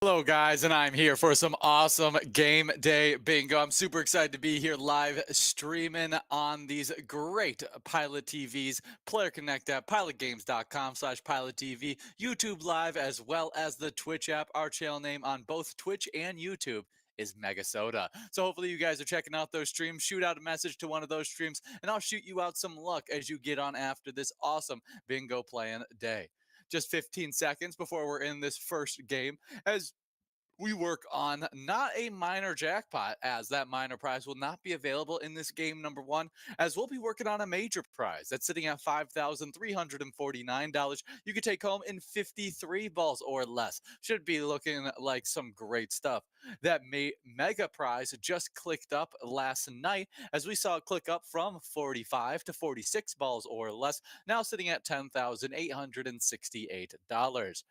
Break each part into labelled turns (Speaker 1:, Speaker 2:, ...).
Speaker 1: Hello, guys, and I'm here for some awesome game day bingo. I'm super excited to be here live streaming on these great Pilot TVs, Player Connect app, pilotgames.com/Pilot TV, YouTube Live, as well as the Twitch app. Our channel name on both Twitch and YouTube is MegaSota. So hopefully you guys are checking out those streams. Shoot out a message to one of those streams, and I'll shoot you out some luck as you get on after this awesome bingo playing day. Just 15 seconds before we're in this first game, as we work on not a minor jackpot, as that minor prize will not be available in this game number one, as we'll be working on a major prize that's sitting at $5,349. You could take home in 53 balls or less. Should be looking like some great stuff. That mega prize just clicked up last night, as we saw it click up from 45 to 46 balls or less, now sitting at $10,868.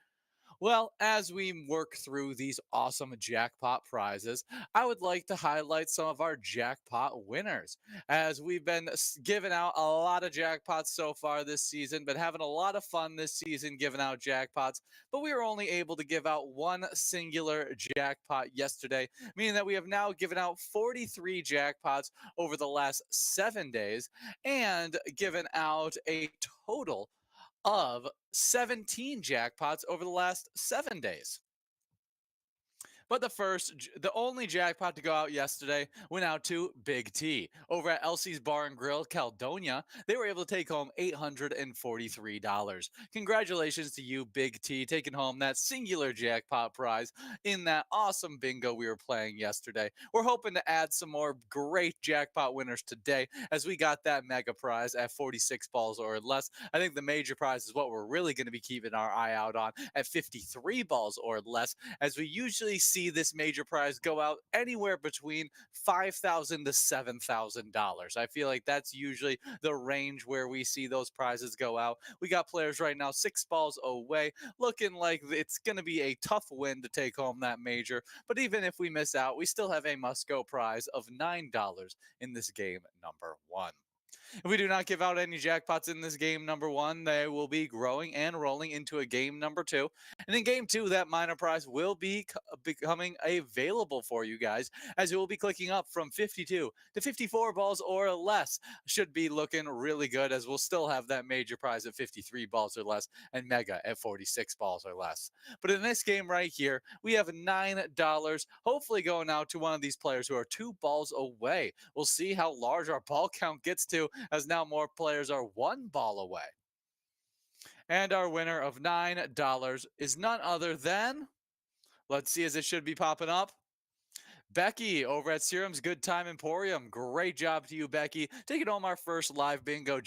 Speaker 1: Well, as we work through these awesome jackpot prizes, I would like to highlight some of our jackpot winners. As we've been giving out a lot of jackpots so far this season, been having a lot of fun this season giving out jackpots, but we were only able to give out one singular jackpot yesterday, meaning that we have now given out 43 jackpots over the last 7 days and given out a total of 17 jackpots over the last 7 days. But the only jackpot to go out yesterday went out to Big T. Over at Elsie's Bar and Grill, Caledonia, they were able to take home $843. Congratulations to you, Big T, taking home that singular jackpot prize in that awesome bingo we were playing yesterday. We're hoping to add some more great jackpot winners today, as we got that mega prize at 46 balls or less. I think the major prize is what we're really going to be keeping our eye out on at 53 balls or less, as we usually see this major prize go out anywhere between $5,000 to $7,000. I feel like that's usually the range where we see those prizes go out. We got players right now 6 balls away, looking like it's going to be a tough win to take home that major. But even if we miss out, we still have a must-go prize of $9 in this game number one. If we do not give out any jackpots in this game number one, they will be growing and rolling into a game number two. And in game two, that minor prize will be becoming available for you guys, as it will be clicking up from 52 to 54 balls or less. Should be looking really good, as we'll still have that major prize at 53 balls or less and mega at 46 balls or less. But in this game right here, we have $9, hopefully going out to one of these players who are 2 balls away. We'll see how large our ball count gets to, as now more players are 1 ball away. And our winner of $9 is none other than, let's see, as it should be popping up, Becky over at Serum's Good Time Emporium. Great job to you, Becky, taking home our first live bingo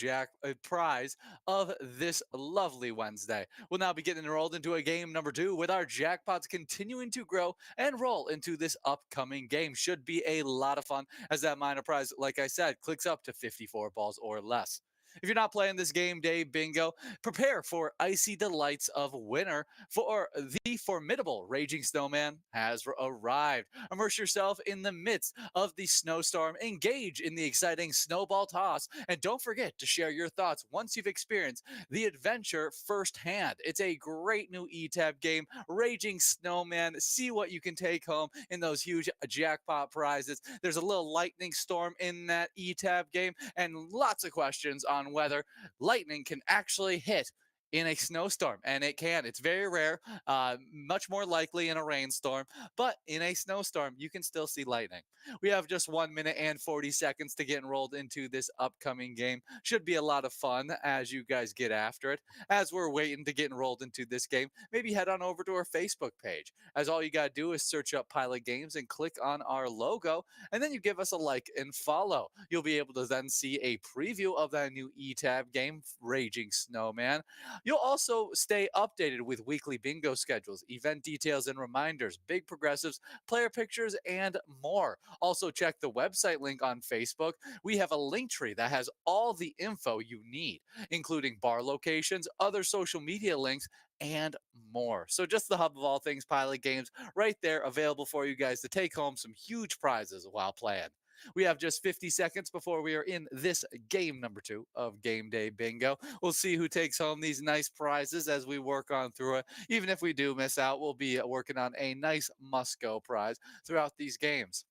Speaker 1: prize of this lovely Wednesday. We'll now be getting enrolled into a game number two, with our jackpots continuing to grow and roll into this upcoming game. Should be a lot of fun, as that minor prize, like I said, clicks up to 54 balls or less. If you're not playing this game day bingo, prepare for icy delights of winter, for the formidable Raging Snowman has arrived. Immerse yourself in the midst of the snowstorm, engage in the exciting snowball toss, and don't forget to share your thoughts once you've experienced the adventure firsthand. It's a great new E-Tab game, Raging Snowman. See what you can take home in those huge jackpot prizes. There's a little lightning storm in that E-Tab game, and lots of questions on whether lightning can actually hit in a snowstorm. And it can. It's very rare, much more likely in a rainstorm, but in a snowstorm you can still see lightning. We have just 1 minute and 40 seconds to get enrolled into this upcoming game. Should be a lot of fun as you guys get after it. As we're waiting to get enrolled into this game, maybe head on over to our Facebook page, as all you got to do is search up Pilot Games and click on our logo, and then you give us a like and follow. You'll be able to then see a preview of that new E-Tab game, Raging Snowman. You'll also stay updated with weekly bingo schedules, event details and reminders, big progressives, player pictures, and more. Also, check the website link on Facebook. We have a link tree that has all the info you need, including bar locations, other social media links, and more. So just the hub of all things Pilot Games right there, available for you guys to take home some huge prizes while playing. We have just 50 seconds before we are in this game number two of Game Day Bingo. We'll see who takes home these nice prizes as we work on through it. Even if we do miss out, we'll be working on a nice must go prize throughout these games.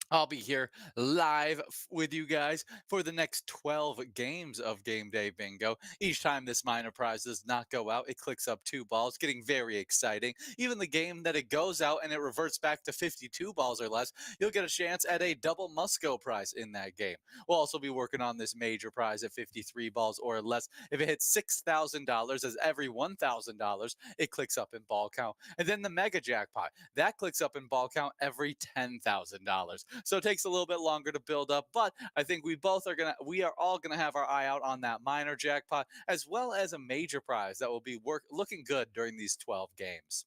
Speaker 1: I'll be here live with you guys for the next 12 games of Game Day Bingo. Each time this minor prize does not go out, it clicks up two balls, getting very exciting. Even the game that it goes out and it reverts back to 52 balls or less, you'll get a chance at a double must go prize in that game. We'll also be working on this major prize at 53 balls or less. If it hits $6,000, as every $1,000, it clicks up in ball count. And then the mega jackpot, that clicks up in ball count every $10,000. So it takes a little bit longer to build up, but I think we are all gonna have our eye out on that minor jackpot as well as a major prize that will be looking good during these 12 games.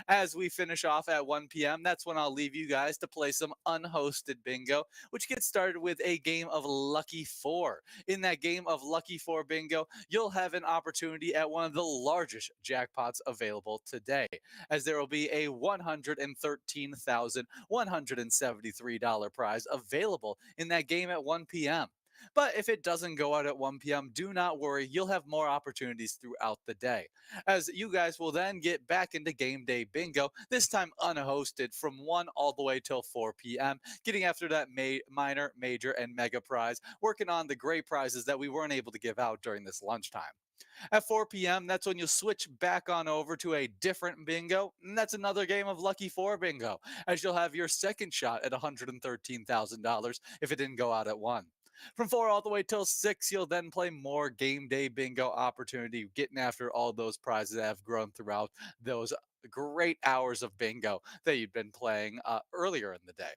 Speaker 1: As we finish off at 1 p.m., that's when I'll leave you guys to play some unhosted bingo, which gets started with a game of Lucky Four. In that game of Lucky Four bingo, you'll have an opportunity at one of the largest jackpots available today, as there will be a $113,173 prize available in that game at 1 p.m. But if it doesn't go out at 1 p.m., do not worry. You'll have more opportunities throughout the day, as you guys will then get back into Game Day Bingo, this time unhosted from 1 all the way till 4 p.m., getting after that minor, major, and mega prize, working on the great prizes that we weren't able to give out during this lunchtime. At 4 p.m., that's when you'll switch back on over to a different bingo, and that's another game of Lucky Four bingo, as you'll have your second shot at $113,000 if it didn't go out at 1. From 4 all the way till 6, you'll then play more game day bingo opportunity, getting after all those prizes that have grown throughout those great hours of bingo that you've been playing earlier in the day.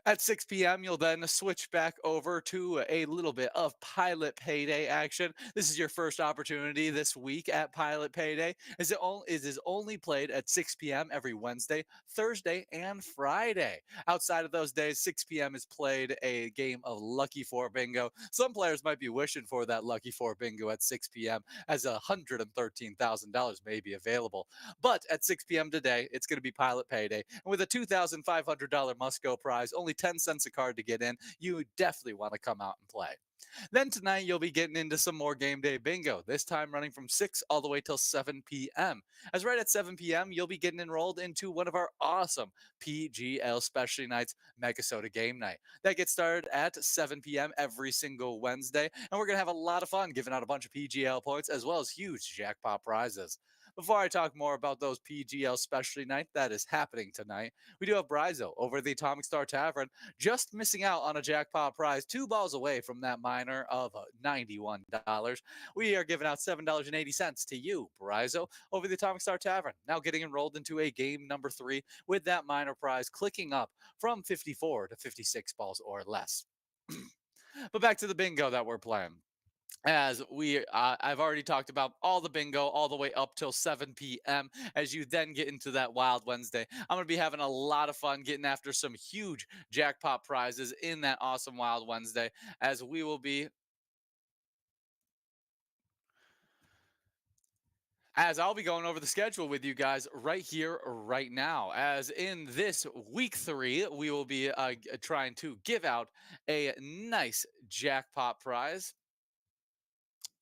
Speaker 1: At 6 p.m., you'll then switch back over to a little bit of Pilot Payday action. This is your first opportunity this week at Pilot Payday, as it is only played at 6 p.m. every Wednesday, Thursday, and Friday. Outside of those days, 6 p.m. is played a game of Lucky Four Bingo. Some players might be wishing for that Lucky Four Bingo at 6 p.m., as $113,000 may be available. But at 6 p.m. today, it's going to be Pilot Payday. And with a $2,500 must go prize, only 10 cents a card to get in, you definitely want to come out and play. Then tonight, you'll be getting into some more game day bingo, this time running from 6 all the way till 7 p.m. As right at 7 p.m., you'll be getting enrolled into one of our awesome PGL specialty nights, MegaSota Game Night. That gets started at 7 p.m. every single Wednesday, and we're going to have a lot of fun giving out a bunch of PGL points as well as huge jackpot prizes. Before I talk more about those PGL specialty night that is happening tonight, we do have Brizo over at the Atomic Star Tavern, just missing out on a jackpot prize, 2 balls away from that minor of $91. We are giving out $7.80 to you, Brizo, over the Atomic Star Tavern. Now getting enrolled into a game number 3 with that minor prize clicking up from 54 to 56 balls or less. But back to the bingo that we're playing, as I've already talked about all the bingo all the way up till 7 p.m. As you then get into that wild Wednesday, I'm going to be having a lot of fun getting after some huge jackpot prizes in that awesome wild Wednesday, as we will be as I'll be going over the schedule with you guys right here, right now. As in this week 3, we will be trying to give out a nice jackpot prize.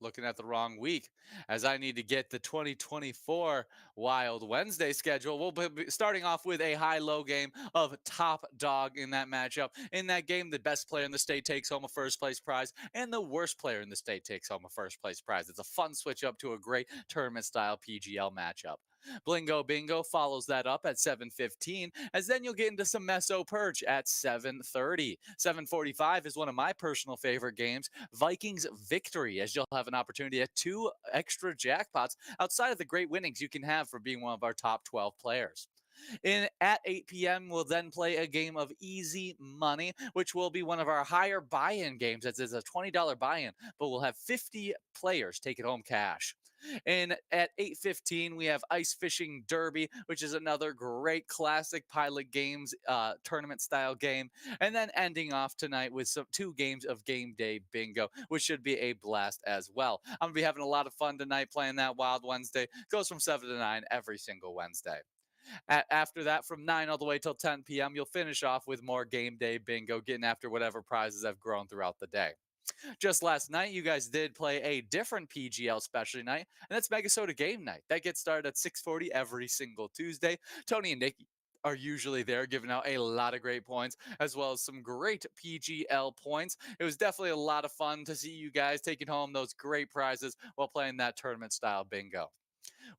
Speaker 1: Looking at the wrong week, as I need to get the 2024 Wild Wednesday schedule. We'll be starting off with a high-low game of top dog in that matchup. In that game, the best player in the state takes home a first place prize, and the worst player in the state takes home a first place prize. It's a fun switch up to a great tournament-style PGL matchup. Blingo Bingo follows that up at 7:15, as then you'll get into some Meso Purge at 7:30. 7:45 is one of my personal favorite games, Vikings Victory, as you'll have an opportunity at 2 extra jackpots outside of the great winnings you can have for being one of our top 12 players. In at 8 p.m., we'll then play a game of Easy Money, which will be one of our higher buy-in games, as it's a $20 buy-in, but we'll have 50 players take it home cash. And at 8:15, we have Ice Fishing Derby, which is another great classic Pilot Games tournament style game. And then ending off tonight with some 2 games of Game Day Bingo, which should be a blast as well. I'm gonna be having a lot of fun tonight playing that Wild Wednesday. Goes from 7 to 9 every single Wednesday. After that, from 9 all the way till 10 p.m., you'll finish off with more game day bingo, getting after whatever prizes have grown throughout the day. Just last night, you guys did play a different PGL specialty night, and that's MegaSota Game Night. That gets started at 6:40 every single Tuesday. Tony and Nick are usually there giving out a lot of great points as well as some great PGL points. It was definitely a lot of fun to see you guys taking home those great prizes while playing that tournament style bingo.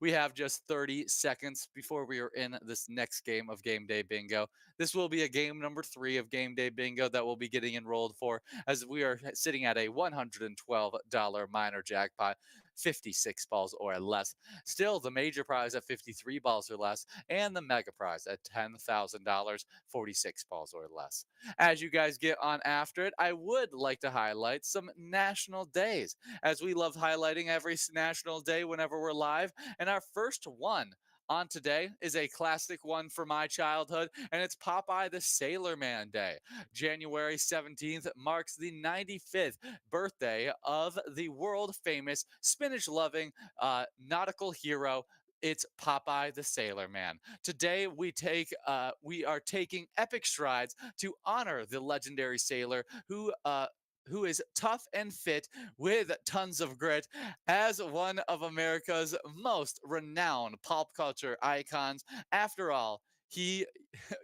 Speaker 1: We have just 30 seconds before we are in this next game of Game Day Bingo. This will be a game number 3 of Game Day Bingo that we'll be getting enrolled for, as we are sitting at a $112 minor jackpot, 56 balls or less. Still, the major prize at 53 balls or less, and the mega prize at $10,000, 46 balls or less. As you guys get on after it, I would like to highlight some national days, as we love highlighting every national day whenever we're live. And our first one on today is a classic one for my childhood, and it's Popeye the Sailor Man Day. January 17th marks the 95th birthday of the world famous spinach loving nautical hero. It's Popeye the Sailor Man. Today we are taking epic strides to honor the legendary sailor who is tough and fit with tons of grit as one of America's most renowned pop culture icons. After all, he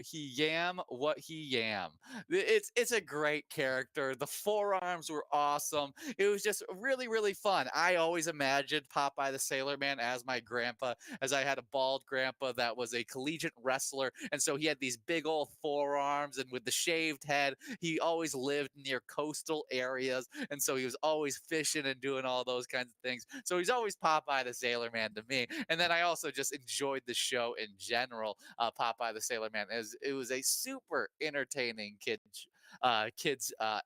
Speaker 1: he yam what he yam. It's a great character. The forearms were awesome. It was just really fun. I always imagined Popeye the Sailor Man as my grandpa, as I had a bald grandpa that was a collegiate wrestler, and so he had these big old forearms, and with the shaved head, he always lived near coastal areas, and so he was always fishing and doing all those kinds of things. So he's always Popeye the Sailor Man to me. And then I also just enjoyed the show in general. Popeye the Sailor Man, as it was a super entertaining kids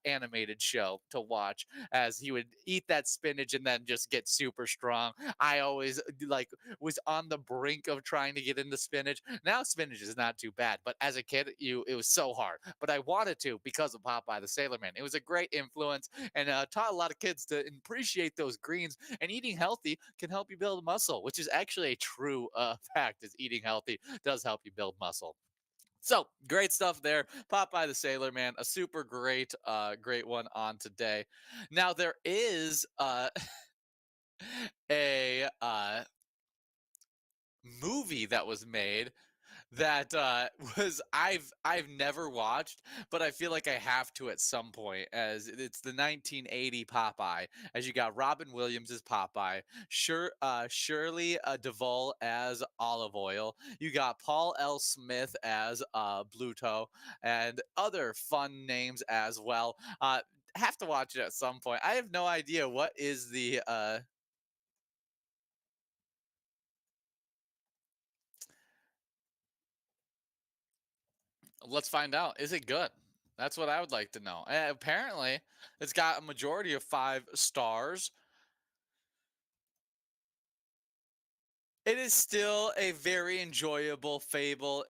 Speaker 1: animated show to watch, as he would eat that spinach and then just get super strong. I always like was on the brink of trying to get into spinach. Now spinach is not too bad, but as a kid, it was so hard. But I wanted to because of Popeye the Sailor Man. It was a great influence, and taught a lot of kids to appreciate those greens. And eating healthy can help you build muscle, which is actually a true fact. Is eating healthy does help you build muscle. So great stuff there. Popeye the Sailor Man, a super great one on today. Now there is a movie that was made that was I've never watched, but I feel like I have to at some point. As it's the 1980 Popeye, as you got Robin Williams as Popeye, Shirley Duvall as Olive Oil. You got Paul L. Smith as Bluto, and other fun names as well. Have to watch it at some point. I have no idea what is the Let's find out. Is it good? That's what I would like to know. Apparently, it's got a majority of 5 stars. It is still a very enjoyable fable.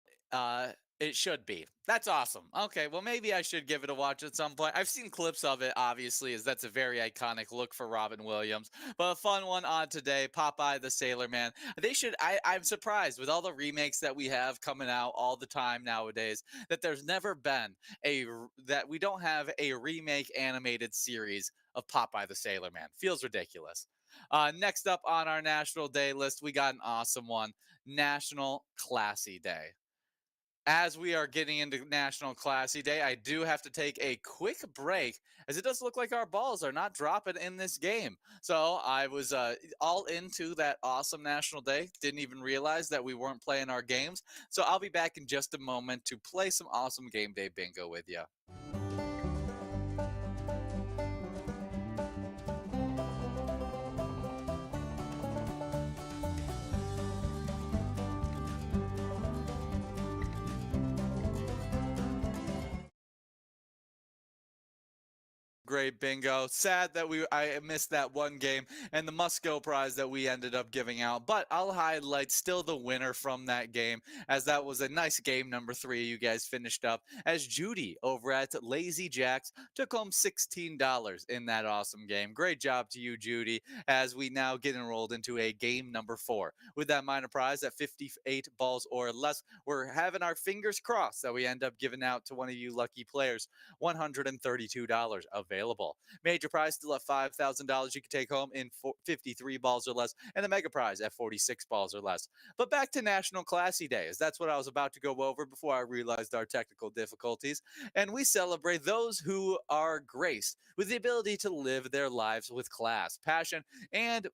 Speaker 1: It should be. That's awesome. Okay, well maybe I should give it a watch at some point. I've seen clips of it, obviously, as that's a very iconic look for Robin Williams. But a fun one on today, Popeye the Sailor Man. They should. I'm surprised with all the remakes that we have coming out all the time nowadays that there's never been that we don't have a remake animated series of Popeye the Sailor Man. Feels ridiculous. Next up on our National Day list, we got an awesome one, National Classy Day. As we are getting into National Classy Day, I do have to take a quick break, as it does look like our balls are not dropping in this game. So I was all into that awesome National Day. Didn't even realize that we weren't playing our games. So I'll be back in just a moment to play some awesome Game Day Bingo with you. great bingo. Sad that I missed that one game and the must go prize that we ended up giving out, but I'll highlight still the winner from that game, as that was a nice game number 3 you guys finished up, as Judy over at Lazy Jacks took home $16 in that awesome game. Great job to you, Judy, as we now get enrolled into a game number 4. With that minor prize at 58 balls or less, we're having our fingers crossed that we end up giving out to one of you lucky players $132 available. Major prize still at $5,000 you can take home in 53 balls or less, and the mega prize at 46 balls or less. But back to National Classy Day, as that's what I was about to go over before I realized our technical difficulties. And we celebrate those who are graced with the ability to live their lives with class, passion, and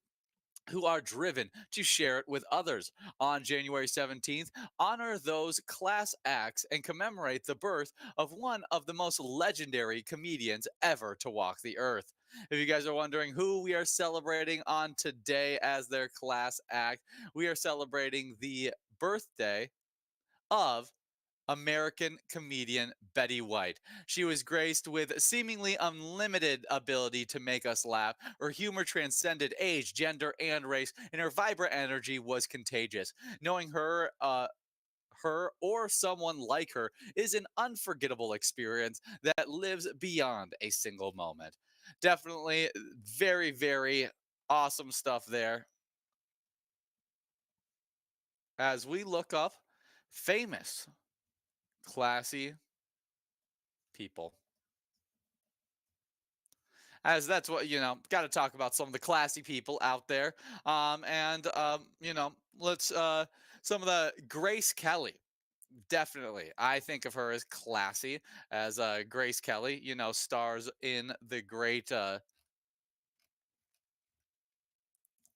Speaker 1: who are driven to share it with others. On January 17th, honor those class acts and commemorate the birth of one of the most legendary comedians ever to walk the earth. If you guys are wondering who we are celebrating on today as their class act, we are celebrating the birthday of American comedian Betty White. She was graced with seemingly unlimited ability to make us laugh. Her humor transcended age, gender, and race, and her vibrant energy was contagious. Knowing her or someone like her is an unforgettable experience that lives beyond a single moment. Definitely very, very awesome stuff there as we look up famous, classy people, as that's what got to talk about some of the classy people out there. And let's some of the Grace Kelly. Definitely, I think of her as classy, as Grace Kelly, stars in the great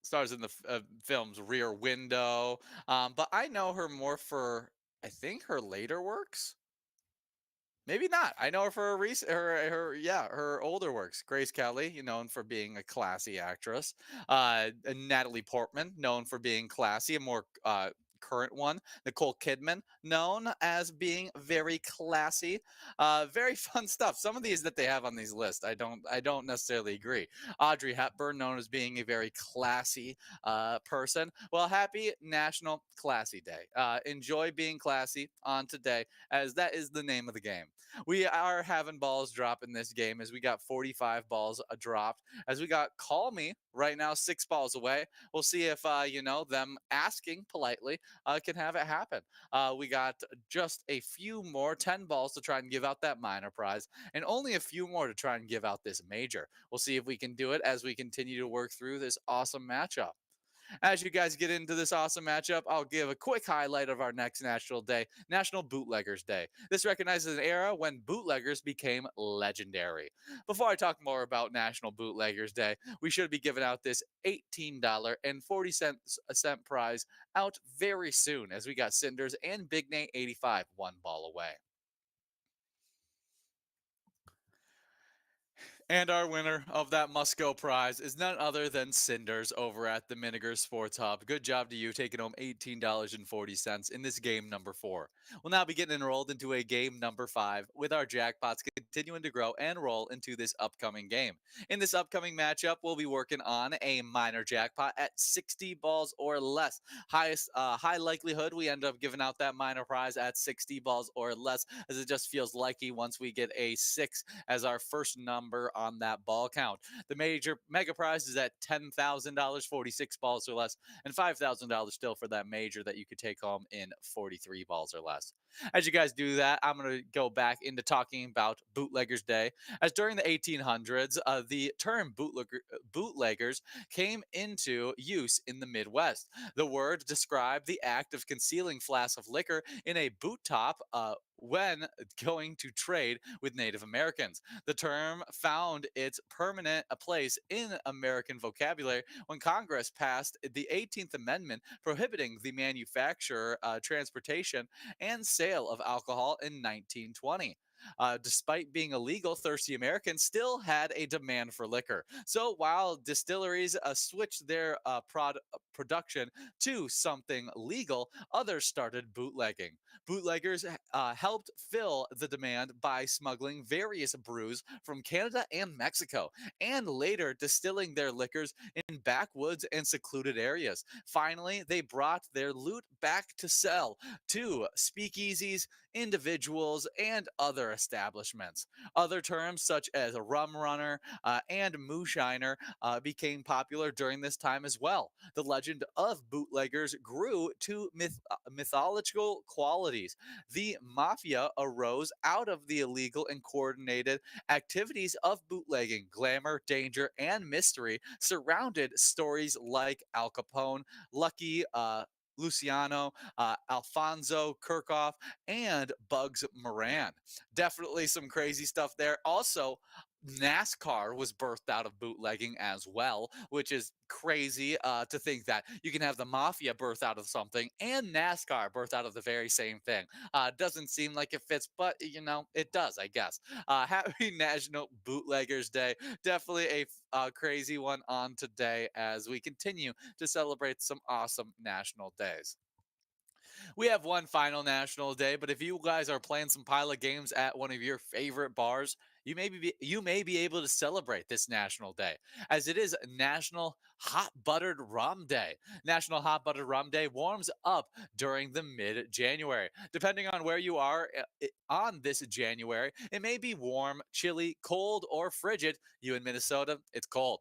Speaker 1: stars in the films Rear Window. But I know her more for, I think, her later works. Maybe not. I know her for her older works. Grace Kelly, known for being a classy actress. And Natalie Portman, known for being classy, a more current one. Nicole Kidman, known as being very classy. Very fun stuff. Some of these that they have on these lists, I don't necessarily agree. Audrey Hepburn, known as being a very classy person. Well, happy National Classy Day. Enjoy being classy on today, as that is the name of the game. We are having balls drop in this game, as we got 45 balls dropped. As we got Call Me right now, 6 balls away. We'll see if, them asking politely can have it happen. We got just a few more, 10 balls to try and give out that minor prize, and only a few more to try and give out this major. We'll see if we can do it as we continue to work through this awesome matchup. As you guys get into this awesome matchup, I'll give a quick highlight of our next National Day, National Bootleggers Day. This recognizes an era when bootleggers became legendary. Before I talk more about National Bootleggers Day, we should be giving out this $18.40 prize out very soon, as we got Cinders and Big Nate 85 1 ball away. And our winner of that must go prize is none other than Cinders over at the Miniger Sports Hub. Good job to you, taking home $18.40 in this game number 4. We'll now be getting enrolled into a game number 5, with our jackpots continuing to grow and roll into this upcoming game. In this upcoming matchup, we'll be working on a minor jackpot at 60 balls or less. High likelihood we end up giving out that minor prize at 60 balls or less, as it just feels likely once we get a 6 as our first number on that ball count. The major mega prize is at $10,000, 46 balls or less, and $5,000 still for that major that you could take home in 43 balls or less. As you guys do that, I'm going to go back into talking about Bootleggers Day. As during the 1800s, the term bootleggers came into use in the Midwest. The word described the act of concealing flasks of liquor in a boot top when going to trade with Native Americans. The term found its permanent place in American vocabulary when Congress passed the 18th Amendment, prohibiting the manufacture, transportation, and sale of alcohol in 1920. Despite being illegal, thirsty Americans still had a demand for liquor. So while distilleries switched their production to something legal, others started bootlegging. Bootleggers helped fill the demand by smuggling various brews from Canada and Mexico, and later distilling their liquors in backwoods and secluded areas. Finally, they brought their loot back to sell to speakeasies, individuals, and other establishments. Other terms such as rum runner and moonshiner became popular during this time as well. The legend of bootleggers grew to mythological qualities. The mafia arose out of the illegal and coordinated activities of bootlegging. Glamour, danger, and mystery surrounded stories like Al Capone, Lucky Luciano, Alfonso Kirchhoff, and Bugs Moran. Definitely some crazy stuff there. Also, NASCAR was birthed out of bootlegging as well, which is crazy to think that you can have the mafia birth out of something and NASCAR birth out of the very same thing. Doesn't seem like it fits, but it does, I guess. Happy National Bootleggers Day. Definitely a crazy one on today as we continue to celebrate some awesome national days. We have one final national day, but if you guys are playing some pilot games at one of your favorite bars, you may be able to celebrate this national day, as it is National Hot Buttered Rum Day. National Hot Buttered Rum Day warms up during the mid-January. Depending on where you are on this January, it may be warm, chilly, cold, or frigid. You in Minnesota, it's cold.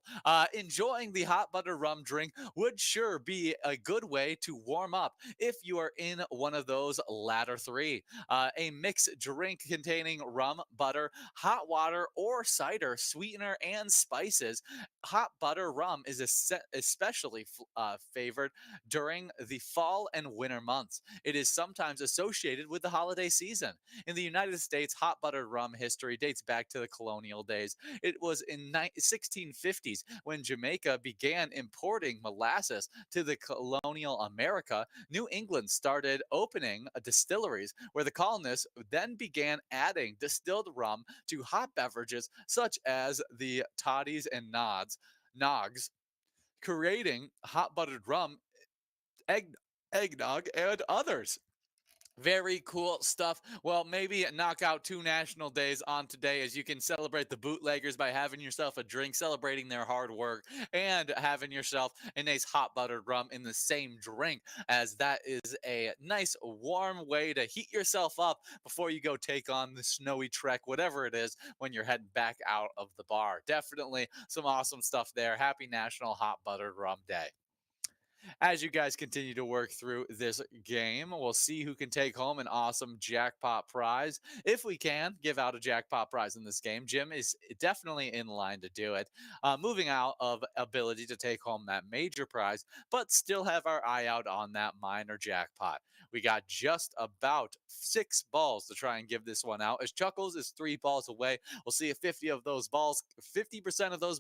Speaker 1: Enjoying the hot buttered rum drink would sure be a good way to warm up if you are in one of those latter three. A mixed drink containing rum, butter, hot water, or cider, sweetener, and spices. Hot butter rum is especially favored during the fall and winter months. It is sometimes associated with the holiday season. In the United States, hot buttered rum history dates back to the colonial days. It was in 1650s when Jamaica began importing molasses to the colonial America. New England started opening distilleries where the colonists then began adding distilled rum to hot beverages such as the toddies and nogs, creating hot buttered rum, egg, eggnog, and others. Very cool stuff. Well, maybe knock out two national days on today as you can celebrate the bootleggers by having yourself a drink, celebrating their hard work, and having yourself a nice hot buttered rum in the same drink, as that is a nice warm way to heat yourself up before you go take on the snowy trek, whatever it is, when you're heading back out of the bar. Definitely some awesome stuff there. Happy National Hot Buttered Rum Day. As you guys continue to work through this game, we'll see who can take home an awesome jackpot prize. If we can give out a jackpot prize in this game, Jim is definitely in line to do it. Moving out of ability to take home that major prize, but still have our eye out on that minor jackpot. We got just about 6 balls to try and give this one out, as Chuckles is 3 balls away. We'll see if 50% of those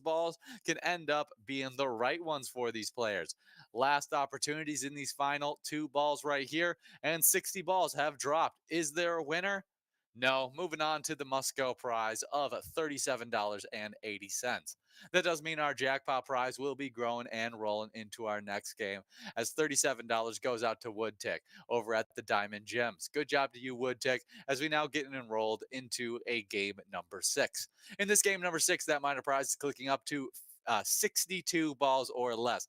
Speaker 1: balls can end up being the right ones for these players. Last opportunities in these final 2 balls right here, and 60 balls have dropped. Is there a winner? No. Moving on to the must go prize of $37.80. That does mean our jackpot prize will be growing and rolling into our next game, as $37 goes out to Woodtick over at the Diamond Gems. Good job to you, Woodtick, as we now get enrolled into a game number 6. In this game number 6, that minor prize is clicking up to 62 balls or less.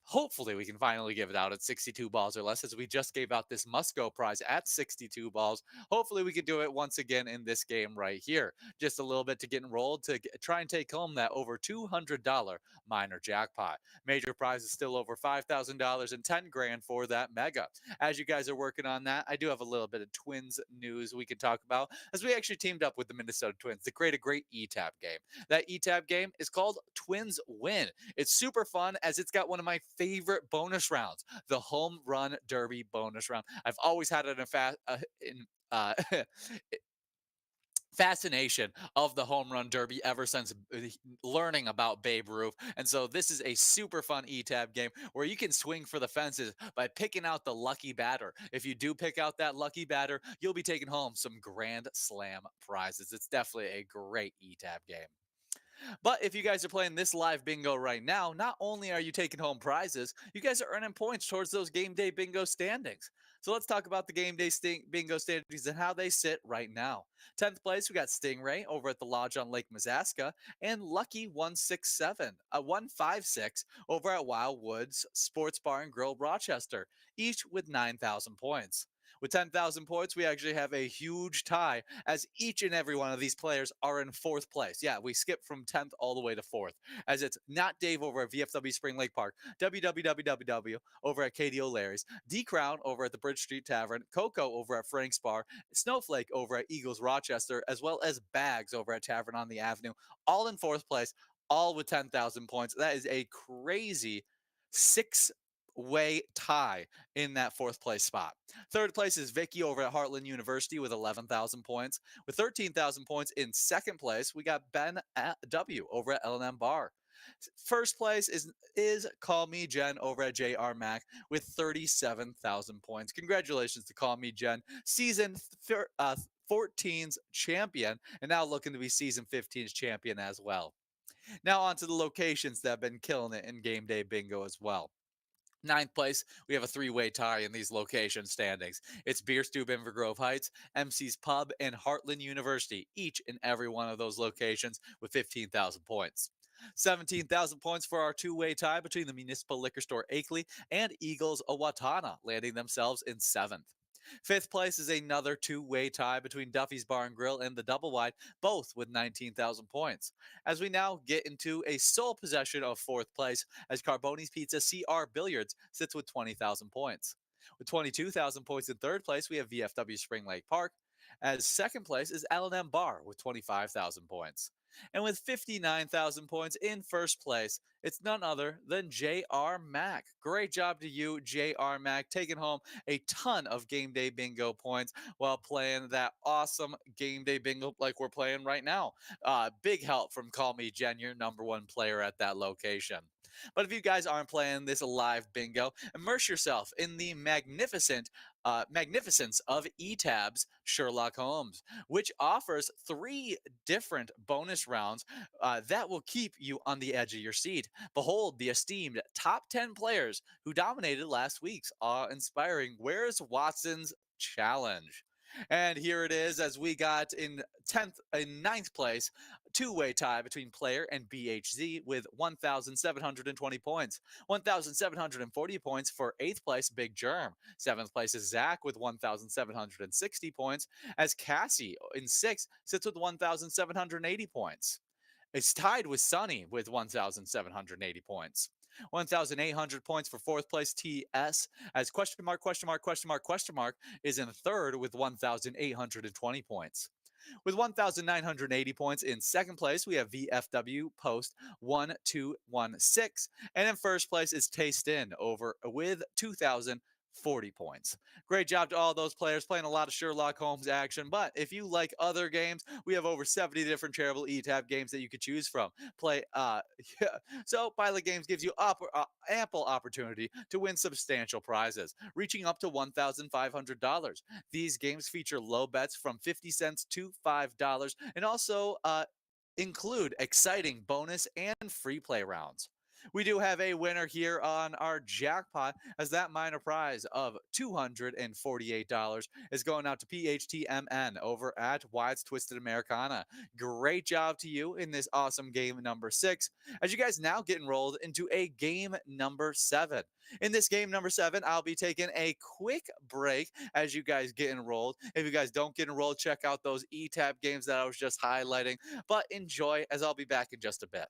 Speaker 1: Hopefully, we can finally give it out at 62 balls or less, as we just gave out this must go prize at 62 balls. Hopefully, we can do it once again in this game right here. Just a little bit to get enrolled to try and take home that over $200 minor jackpot. Major prize is still over $5,000 and 10 grand for that mega. As you guys are working on that, I do have a little bit of Twins news we can talk about, as we actually teamed up with the Minnesota Twins to create a great ETAP game. That ETAP game is called Twins Win. It's super fun, as it's got one of my favorite bonus rounds, the Home Run Derby bonus round. I've always had it in fascination of the home run derby ever since learning about Babe Ruth. And so this is a super fun E-Tab game where you can swing for the fences by picking out the lucky batter. If you do pick out that lucky batter, you'll be taking home some grand slam prizes. It's definitely a great E-Tab game. But if you guys are playing this live bingo right now, not only are you taking home prizes, you guys are earning points towards those game day bingo standings. So let's talk about the game day bingo standings and how they sit right now. 10th place, we got Stingray over at the Lodge on Lake Mazaska, and Lucky 156 over at Wildwoods Sports Bar and Grill Rochester, each with 9,000 points. With 10,000 points, we actually have a huge tie as each and every one of these players are in fourth place. Yeah, we skip from 10th all the way to fourth, as it's Not Dave over at VFW Spring Lake Park, WWWW over at Katie O'Leary's, D Crown over at the Bridge Street Tavern, Coco over at Frank's Bar, Snowflake over at Eagles Rochester, as well as Bags over at Tavern on the Avenue, all in fourth place, all with 10,000 points. That is a crazy six-way tie in that fourth place spot. Third place is Vicky over at Heartland University with 11,000 points. With 13,000 points in second place, we got Ben W over at L&M Bar. First place is Call Me Jen over at JR Mac with 37,000 points. Congratulations to Call Me Jen, season 14's champion, and now looking to be season 15's champion as well. Now on to the locations that have been killing it in game day bingo as well. Ninth place, we have a three-way tie in these location standings. It's Beer Stew Inver Grove Heights, MC's Pub, and Heartland University, each and every one of those locations with 15,000 points. 17,000 points for our two-way tie between the Municipal Liquor Store Akeley and Eagles Owatonna, landing themselves in seventh. Fifth place is another two-way tie between Duffy's Bar and Grill and the Double Wide, both with 19,000 points. As we now get into a sole possession of fourth place, as Carboni's Pizza CR Billiards sits with 20,000 points. With 22,000 points in third place, we have VFW Spring Lake Park. As second place is L&M Bar with 25,000 points. And with 59,000 points in first place, it's none other than J.R. Mack. Great job to you, J.R. Mack, taking home a ton of game day bingo points while playing that awesome game day bingo like we're playing right now. Big help from Call Me Jen, your number one player at that location. But if you guys aren't playing this live bingo, immerse yourself in the magnificence of eTab's Sherlock Holmes, which offers 3 different bonus rounds that will keep you on the edge of your seat. Behold the esteemed top 10 players who dominated last week's awe-inspiring Where's Watson's Challenge. And here it is, as we got in ninth place, two-way tie between Player and BHZ with 1,720 points. 1,740 points for 8th place, Big Germ. 7th place is Zach with 1,760 points, as Cassie in 6th sits with 1,780 points. It's tied with Sunny with 1,780 points. 1,800 points for 4th place TS, as is in 3rd with 1,820 points. With 1,980 points in 2nd place, we have VFW Post 1216. And in 1st place is Taste In over with 2,040 points. Great job to all those players playing a lot of Sherlock Holmes action. But if you like other games, we have over 70 different Charitable eTab games that you could choose from. So Pilot Games gives you ample opportunity to win substantial prizes, reaching up to $1,500. These games feature low bets from 50 cents to $5 and also include exciting bonus and free play rounds. We do have a winner here on our jackpot, as that minor prize of $248 is going out to PHTMN over at Wide's Twisted Americana. Great job to you in this awesome game number 6, as you guys now get enrolled into a game number 7. In this game number 7, I'll be taking a quick break as you guys get enrolled. If you guys don't get enrolled, check out those eTab games that I was just highlighting. But enjoy, as I'll be back in just a bit.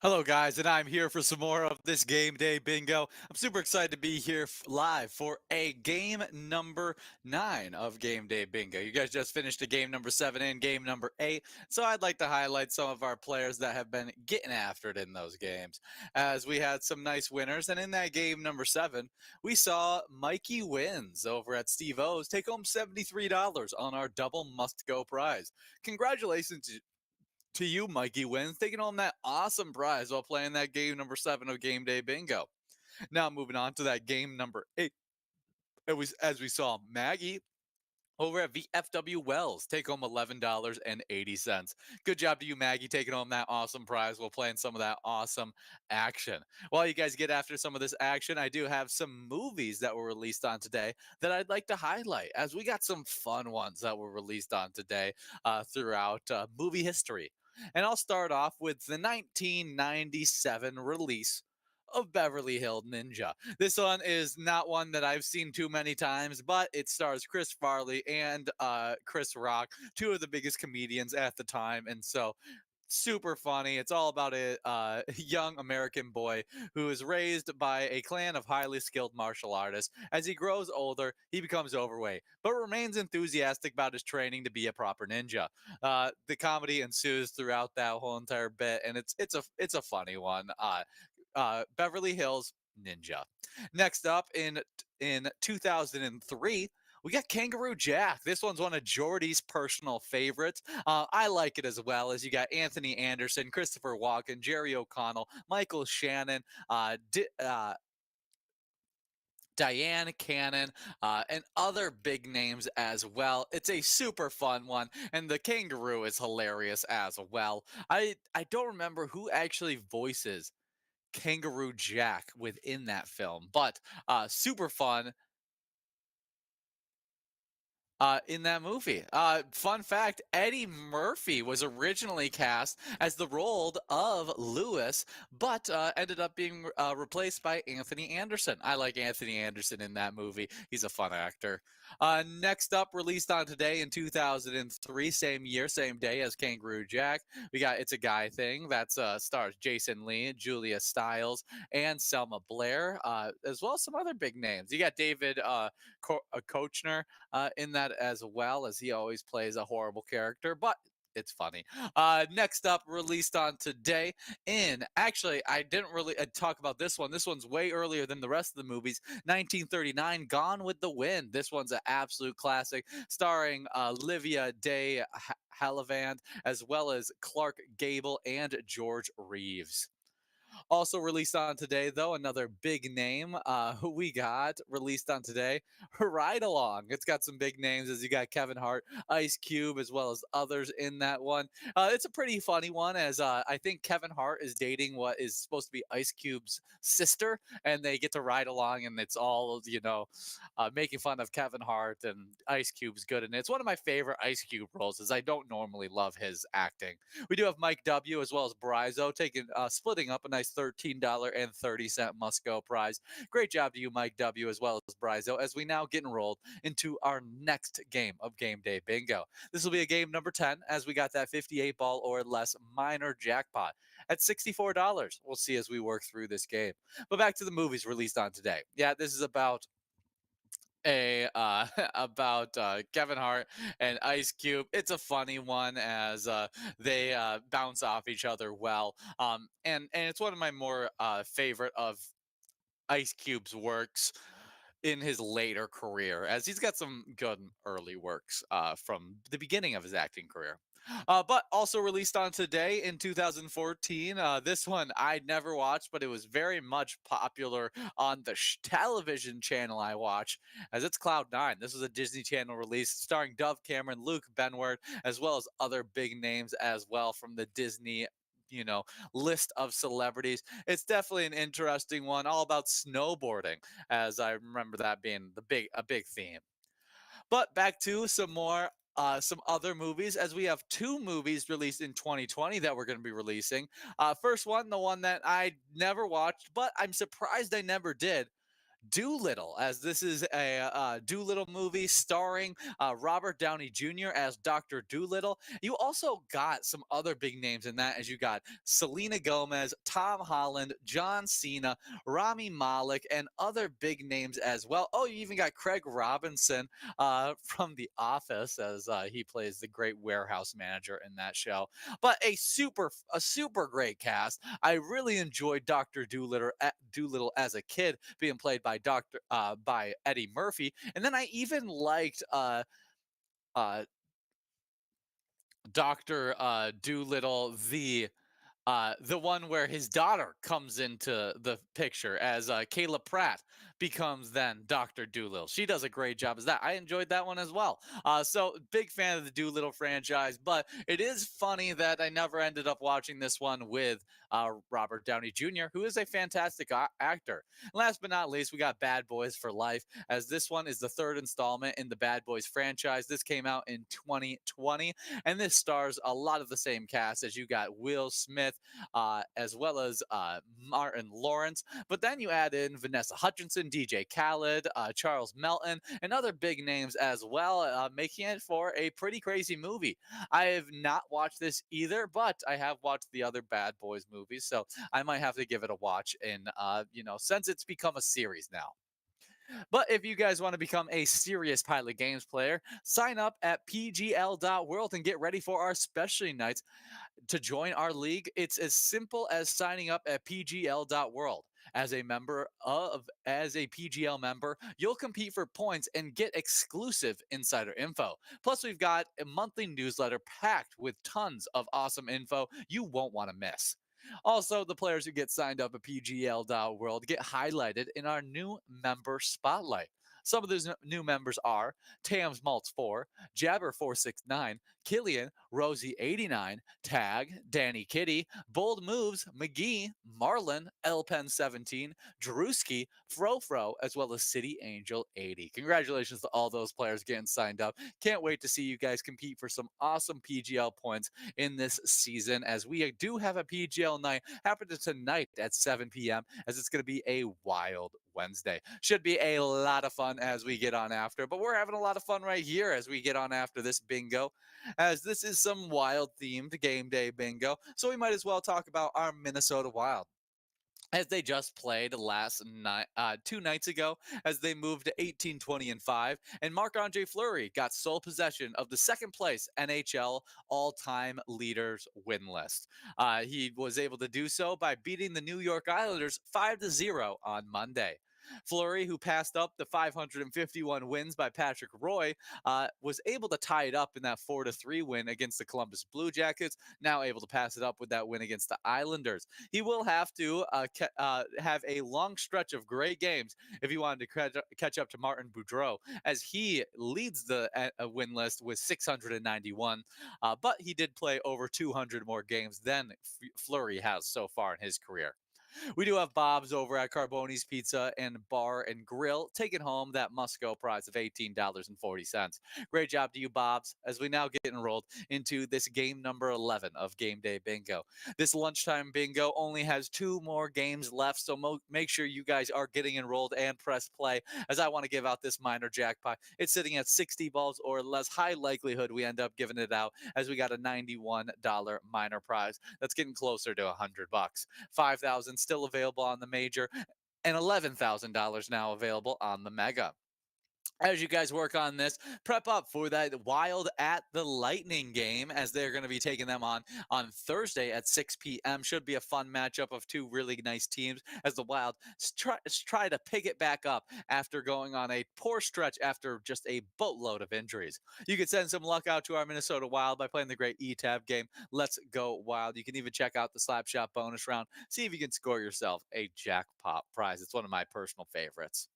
Speaker 1: Hello, guys, and I'm here for some more of this game day bingo. I'm super excited to be here live for a game number 9 of game day bingo. You guys just finished a game number 7 and game number 8, so I'd like to highlight some of our players that have been getting after it in those games, as we had some nice winners. And in that game number 7, we saw Mikey Wins over at Steve O's take home $73 on our double must go prize. Congratulations to you, Mikey Wins, taking home that awesome prize while playing that game number 7 of Game Day Bingo. Now, moving on to that game number 8, it was as we saw Maggie over at VFW Wells take home $11.80. Good job to you, Maggie, taking home that awesome prize while playing some of that awesome action. While you guys get after some of this action, I do have some movies that were released on today that I'd like to highlight, as we got some fun ones that were released on today throughout movie history. And I'll start off with the 1997 release of Beverly Hills Ninja. This one is not one that I've seen too many times, but it stars Chris Farley and Chris Rock, two of the biggest comedians at the time. And so super funny. It's all about a young American boy who is raised by a clan of highly skilled martial artists. As he grows older, he becomes overweight, but remains enthusiastic about his training to be a proper ninja. The comedy ensues throughout that whole entire bit, and it's a funny one. Beverly Hills Ninja. Next up in 2003, we got Kangaroo Jack. This one's one of Jordy's personal favorites. I like it as well, as you got Anthony Anderson, Christopher Walken, Jerry O'Connell, Michael Shannon, Diane Cannon, and other big names as well. It's a super fun one, and the kangaroo is hilarious as well. I don't remember who actually voices Kangaroo Jack within that film, but super fun in that movie. Fun fact, Eddie Murphy was originally cast as the role of Lewis, but ended up being replaced by Anthony Anderson. I like Anthony Anderson in that movie. He's a fun actor. Next up, released on today in 2003, same year, same day as Kangaroo Jack, we got It's a Guy Thing. That's stars Jason Lee, Julia Stiles, and Selma Blair, as well as some other big names. You got David Koechner in that, as well, as he always plays a horrible character, but it's funny. Next up, released on today, in actually, I didn't really talk about this one. This one's way earlier than the rest of the movies. 1939, Gone with the Wind. This one's an absolute classic, starring Livia Day Havilland, as well as Clark Gable and George Reeves. Also released on today, though, another big name who we got released on today, Ride Along. It's got some big names, as you got Kevin Hart, Ice Cube, as well as others in that one. It's a pretty funny one, as I think Kevin Hart is dating what is supposed to be Ice Cube's sister, and they get to ride along, and it's all, making fun of Kevin Hart, and Ice Cube's good in it. It's one of my favorite Ice Cube roles, as I don't normally love his acting. We do have Mike W. as well as Brizo taking splitting up a nice $13.30 must go prize. Great job to you, Mike W. as well as Brizo, as we now get enrolled into our next game of Game Day Bingo. This will be a game number 10, as we got that 58 ball or less minor jackpot at $64. We'll see as we work through this game. But back to the movies released on today. Yeah, this is about a about Kevin Hart and Ice Cube. It's a funny one, as they bounce off each other well. And it's one of my more favorite of Ice Cube's works in his later career, as he's got some good early works from the beginning of his acting career. But also released on today in 2014. This one I never watched, but it was very much popular on the television channel I watch, as it's Cloud Nine. This was a Disney Channel release starring Dove Cameron, Luke Benward, as well as other big names as well from the Disney you know list of celebrities. It's definitely an interesting one, all about snowboarding, as I remember that being a big theme. But back to some other movies, as we have two movies released in 2020 that we're going to be releasing. First one, the one that I never watched, but I'm surprised I never did, Doolittle, as this is a Doolittle movie starring Robert Downey Jr. as Dr. Doolittle. You also got some other big names in that, as you got Selena Gomez, Tom Holland, John Cena, Rami Malek, and other big names as well. Oh, you even got Craig Robinson from The Office, as he plays the great warehouse manager in that show. But a super great cast. I really enjoyed Dr. Doolittle as a kid, being played by Eddie Murphy, and then I even liked uh, Doctor Doolittle, the one where his daughter comes into the picture, as Kayla Pratt becomes then Dr. Doolittle. She does a great job as that. I enjoyed that one as well. So big fan of the Doolittle franchise, but it is funny that I never ended up watching this one with Robert Downey Jr., who is a fantastic actor. Last but not least, we got Bad Boys for Life, as this one is the third installment in the Bad Boys franchise. This came out in 2020, and this stars a lot of the same cast, as you got Will Smith, as well as Martin Lawrence. But then you add in Vanessa Hutchinson, DJ Khaled, Charles Melton, and other big names as well, making it for a pretty crazy movie. I have not watched this either, but I have watched the other Bad Boys movies, so I might have to give it a watch. In since it's become a series now. But if you guys want to become a serious Pilot Games player, sign up at pgl.world and get ready for our specialty nights to join our league. It's as simple as signing up at pgl.world. As a PGL member, you'll compete for points and get exclusive insider info. Plus, we've got a monthly newsletter packed with tons of awesome info you won't want to miss. Also, the players who get signed up at PGL.world get highlighted in our new member spotlight. Some of those new members are Tams Maltz 4, Jabber 469, Killian, Rosie 89, Tag, Danny Kitty, Bold Moves, McGee, Marlin, Elpen 17, Drewski, Frofro, as well as City Angel 80. Congratulations to all those players getting signed up. Can't wait to see you guys compete for some awesome PGL points in this season, as we do have a PGL night happening tonight at 7 p.m., as it's going to be a wild Wednesday. Should be a lot of fun as we get on after, but we're having a lot of fun right here as we get on after this bingo, as this is some wild themed game day bingo. So we might as well talk about our Minnesota Wild, as they just played last night, 2 nights ago, as they moved to 18, 20, and 5. And Marc-Andre Fleury got sole possession of the second place NHL all-time leaders win list. He was able to do so by beating the New York Islanders 5-0 on Monday. Fleury, who passed up the 551 wins by Patrick Roy, was able to tie it up in that 4-3 win against the Columbus Blue Jackets. Now able to pass it up with that win against the Islanders. He will have to have a long stretch of great games if he wanted to catch up to Martin Boudreau, as he leads the win list with 691. But he did play over 200 more games than Fleury has so far in his career. We do have Bob's over at Carboni's Pizza and Bar and Grill, taking home that must-go prize of $18.40. Great job to you, Bob's, as we now get enrolled into this game number 11 of Game Day Bingo. This lunchtime bingo only has 2 more games left, so make sure you guys are getting enrolled and press play, as I want to give out this minor jackpot. It's sitting at 60 balls or less. High likelihood we end up giving it out, as we got a $91 minor prize that's getting closer to $100. 5,000 still available on the major, and $11,000 now available on the mega. As you guys work on this, prep up for that Wild at the Lightning game, as they're going to be taking them on Thursday at 6 p.m. Should be a fun matchup of 2 really nice teams, as the Wild try to pick it back up after going on a poor stretch after just a boatload of injuries. You can send some luck out to our Minnesota Wild by playing the great E-Tab game. Let's go Wild. You can even check out the Slapshot bonus round. See if you can score yourself a jackpot prize. It's one of my personal favorites.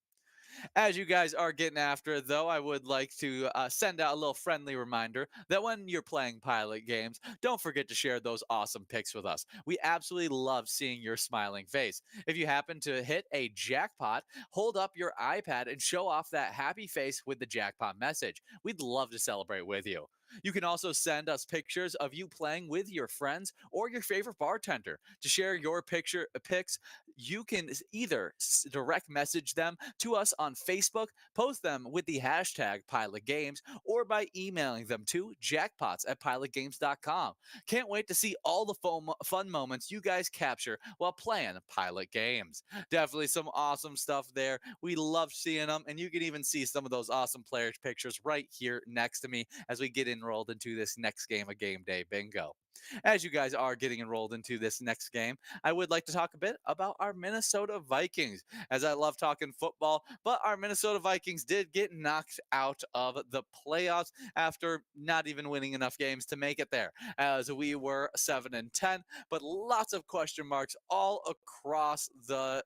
Speaker 1: As you guys are getting after it, though, I would like to send out a little friendly reminder that when you're playing pilot games, don't forget to share those awesome pics with us. We absolutely love seeing your smiling face. If you happen to hit a jackpot, hold up your iPad and show off that happy face with the jackpot message. We'd love to celebrate with you. You can also send us pictures of you playing with your friends or your favorite bartender. To share your pics, you can either direct message them to us on Facebook, post them with the hashtag Pilot Games, or by emailing them to jackpots@pilotgames.com. Can't wait to see all the fun moments you guys capture while playing Pilot Games. Definitely some awesome stuff there. We love seeing them, and you can even see some of those awesome players' pictures right here next to me as we get enrolled into this next game of Game Day Bingo. As you guys are getting enrolled into this next game, I would like to talk a bit about our Minnesota Vikings, as I love talking football, but our Minnesota Vikings did get knocked out of the playoffs after not even winning enough games to make it there, as we were 7-10, but lots of question marks all across the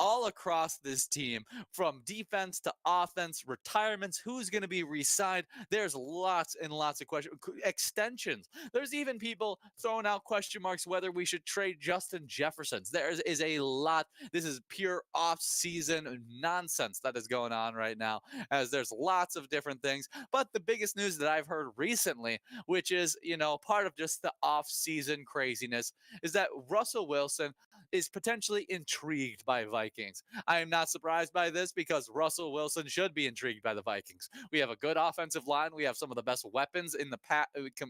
Speaker 1: all across this team, from defense to offense, retirements, who's going to be re-signed. There's lots and lots of questions. Extensions. There's even people throwing out question marks whether we should trade Justin Jefferson. There is a lot. This is pure off-season nonsense that is going on right now, as there's lots of different things. But the biggest news that I've heard recently, which is, part of just the off-season craziness, is that Russell Wilson is potentially intrigued by Vikings. I am not surprised by this, because Russell Wilson should be intrigued by the Vikings. We have a good offensive line. We have some of the best weapons in the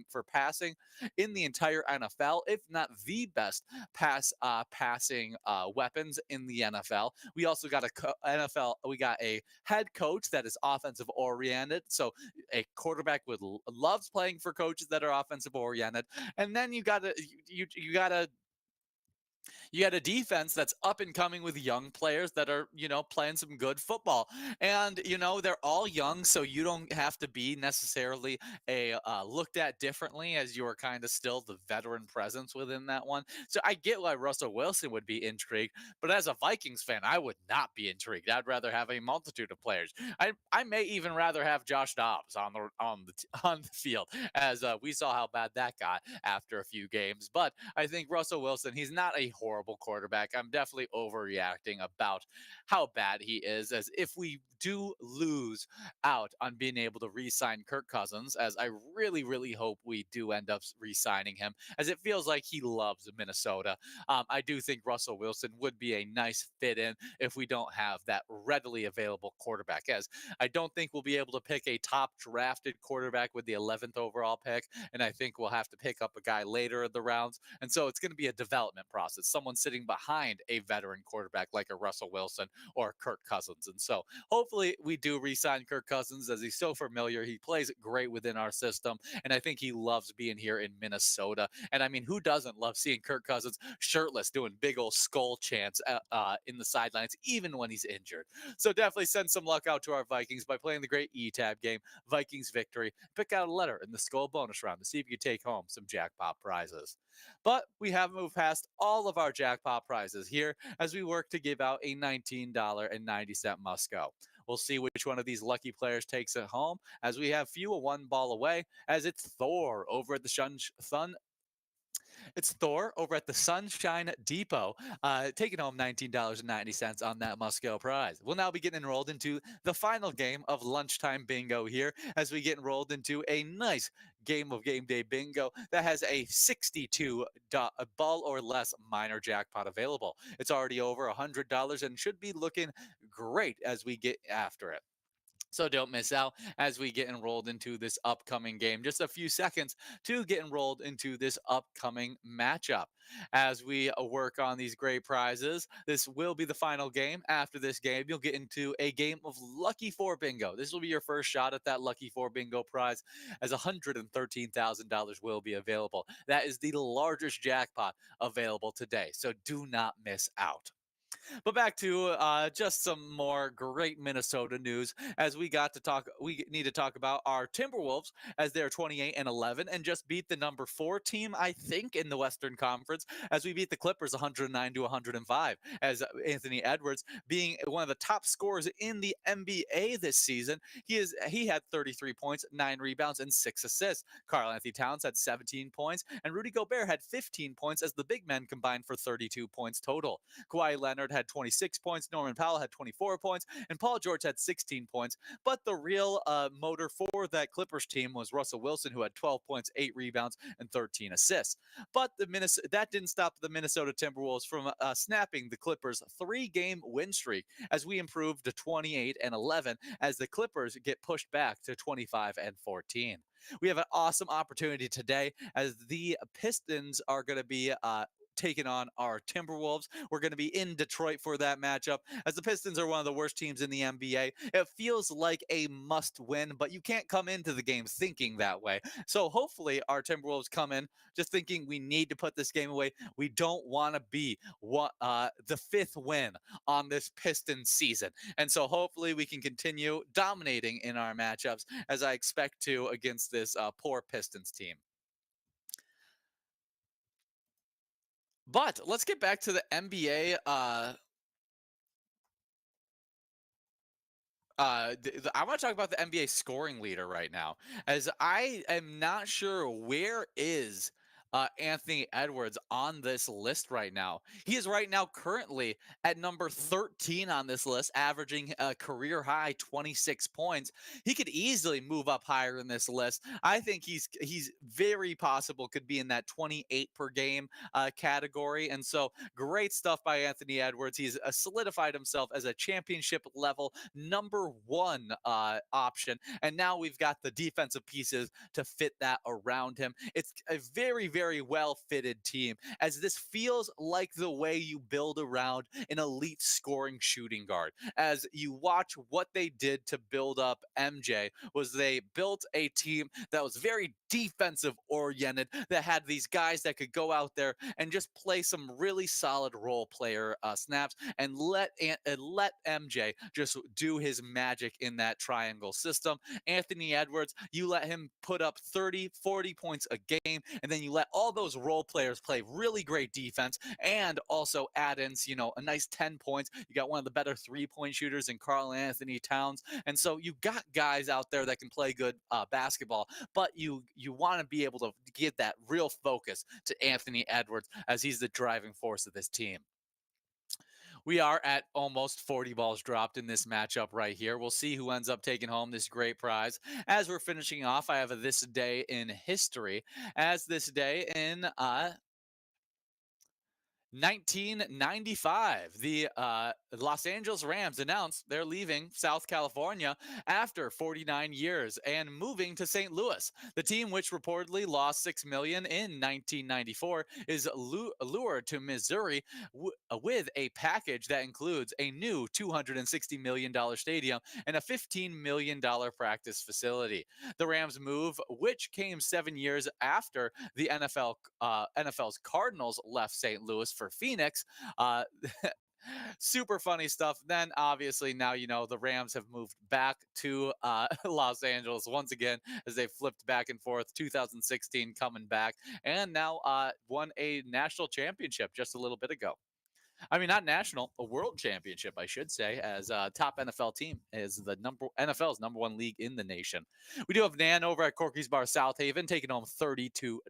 Speaker 1: for passing in the entire NFL, if not the best passing weapons in the NFL. We also got we got a head coach that is offensive oriented. So a quarterback loves playing for coaches that are offensive oriented. And then you gotta You got a defense that's up and coming with young players that are, playing some good football. And, they're all young, so you don't have to be necessarily a looked at differently as you're kind of still the veteran presence within that one. So I get why Russell Wilson would be intrigued, but as a Vikings fan, I would not be intrigued. I'd rather have a multitude of players. I may even rather have Josh Dobbs on the field, as we saw how bad that got after a few games. But I think Russell Wilson, he's not a horrible quarterback. I'm definitely overreacting about how bad he is, as if we do lose out on being able to re-sign Kirk Cousins, as I really, really hope we do end up re-signing him, as it feels like he loves Minnesota. I do think Russell Wilson would be a nice fit in if we don't have that readily available quarterback, as I don't think we'll be able to pick a top drafted quarterback with the 11th overall pick, and I think we'll have to pick up a guy later in the rounds. And so it's going to be a development process, someone sitting behind a veteran quarterback like a Russell Wilson or Kirk Cousins. And so hopefully we do re-sign Kirk Cousins, as he's so familiar. He plays great within our system, and I think he loves being here in Minnesota. And I mean, who doesn't love seeing Kirk Cousins shirtless doing big old skull chants in the sidelines, even when he's injured? So definitely send some luck out to our Vikings by playing the great E-Tab game, Vikings victory. Pick out a letter in the skull bonus round to see if you take home some jackpot prizes. But we have moved past all of our jackpot prizes here as we work to give out a $19.90 must go. We'll see which one of these lucky players takes it home, as we have few one ball away, as it's Thor over at the it's Thor over at the Sunshine Depot, taking home $19.90 on that Musco prize. We'll now be getting enrolled into the final game of lunchtime bingo here, as we get enrolled into a nice game of game day bingo that has a 62 ball or less minor jackpot available. It's already over $100 and should be looking great as we get after it. So don't miss out as we get enrolled into this upcoming game. Just a few seconds to get enrolled into this upcoming matchup. As we work on these great prizes, this will be the final game. After this game, you'll get into a game of Lucky Four Bingo. This will be your first shot at that Lucky Four Bingo prize, as $113,000 will be available. That is the largest jackpot available today. So do not miss out. But back to just some more great Minnesota news, as we got to talk. We need to talk about our Timberwolves, as they're 28-11 and just beat the number 4 team, I think, in the Western Conference, as we beat the Clippers 109-105. As Anthony Edwards, being one of the top scorers in the NBA this season, he had 33 points, 9 rebounds, and 6 assists. Karl Anthony Towns had 17 points, and Rudy Gobert had 15 points, as the big men combined for 32 points total. Kawhi Leonard had 26 points, Norman Powell had 24 points, and Paul George had 16 points. But the real motor for that Clippers team was Russell Wilson, who had 12 points, 8 rebounds, and 13 assists. But that didn't stop the Minnesota Timberwolves from snapping the Clippers' 3-game win streak, as we improved to 28-11, as the Clippers get pushed back to 25-14. We have an awesome opportunity today, as the Pistons are going to be taking on our Timberwolves. We're going to be in Detroit for that matchup, as the Pistons are one of the worst teams in the NBA. It feels like a must win, but you can't come into the game thinking that way. So hopefully our Timberwolves come in just thinking we need to put this game away. We don't want to be the 5th win on this Pistons season. And so hopefully we can continue dominating in our matchups, as I expect to against this poor Pistons team. But let's get back to the NBA. I want to talk about the NBA scoring leader right now, as I am not sure where is Anthony Edwards on this list right now. He is right now currently at number 13 on this list, averaging a career high 26 points. He could easily move up higher in this list. I think he's very possible could be in that 28 per game category. And so great stuff by Anthony Edwards. He's solidified himself as a championship level number 1 option. And now we've got the defensive pieces to fit that around him. It's a very, very well fitted team, as this feels like the way you build around an elite scoring shooting guard. As you watch what they did to build up MJ, was they built a team that was very defensive oriented, that had these guys that could go out there and just play some really solid role player snaps, and let MJ just do his magic in that triangle system. Anthony Edwards, you let him put up 30, 40 points a game, and then you let all those role players play really great defense, and also add in, a nice 10 points. You got one of the better 3-point shooters in Karl Anthony Towns. And so you got guys out there that can play good basketball, but you want to be able to get that real focus to Anthony Edwards, as he's the driving force of this team. We are at almost 40 balls dropped in this matchup right here. We'll see who ends up taking home this great prize. As we're finishing off, I have a this day in history. As this day in 1995, the Los Angeles Rams announced they're leaving South California after 49 years and moving to St. Louis. The team, which reportedly lost $6 million in 1994, is lured to Missouri with a package that includes a new $260 million stadium and a $15 million practice facility. The Rams move, which came 7 years after the NFL's Cardinals left St. Louis for Phoenix. Super funny stuff. Then obviously now the Rams have moved back to Los Angeles once again, as they flipped back and forth. 2016 coming back, and now won a national championship just a little bit ago. I mean, not national, a world championship, I should say, as top NFL team is the NFL's number one league in the nation. We do have Nan over at Corky's Bar South Haven taking home $32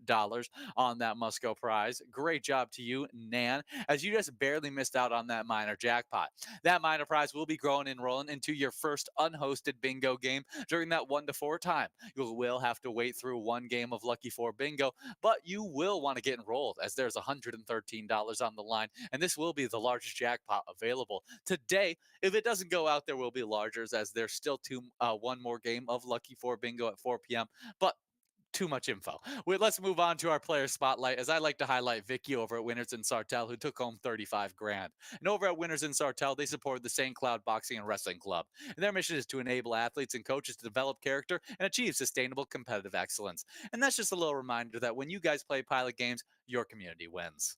Speaker 1: on that Musco prize. Great job to you, Nan, as you just barely missed out on that minor jackpot. That minor prize will be growing and rolling into your first unhosted bingo game during that 1 to 4 time. You will have to wait through one game of Lucky 4 bingo, but you will want to get enrolled, as there's $113 on the line, and this will be the largest jackpot available today. If it doesn't go out, there will be largers, as there's still one more game of Lucky 4 bingo at 4 p.m. But too much info. Let's move on to our player spotlight, as I like to highlight Vicky over at Winners and Sartell, who took home 35 grand. And over at Winners and Sartell, they support the St. Cloud Boxing and Wrestling Club. And their mission is to enable athletes and coaches to develop character and achieve sustainable competitive excellence. And that's just a little reminder that when you guys play pilot games, your community wins.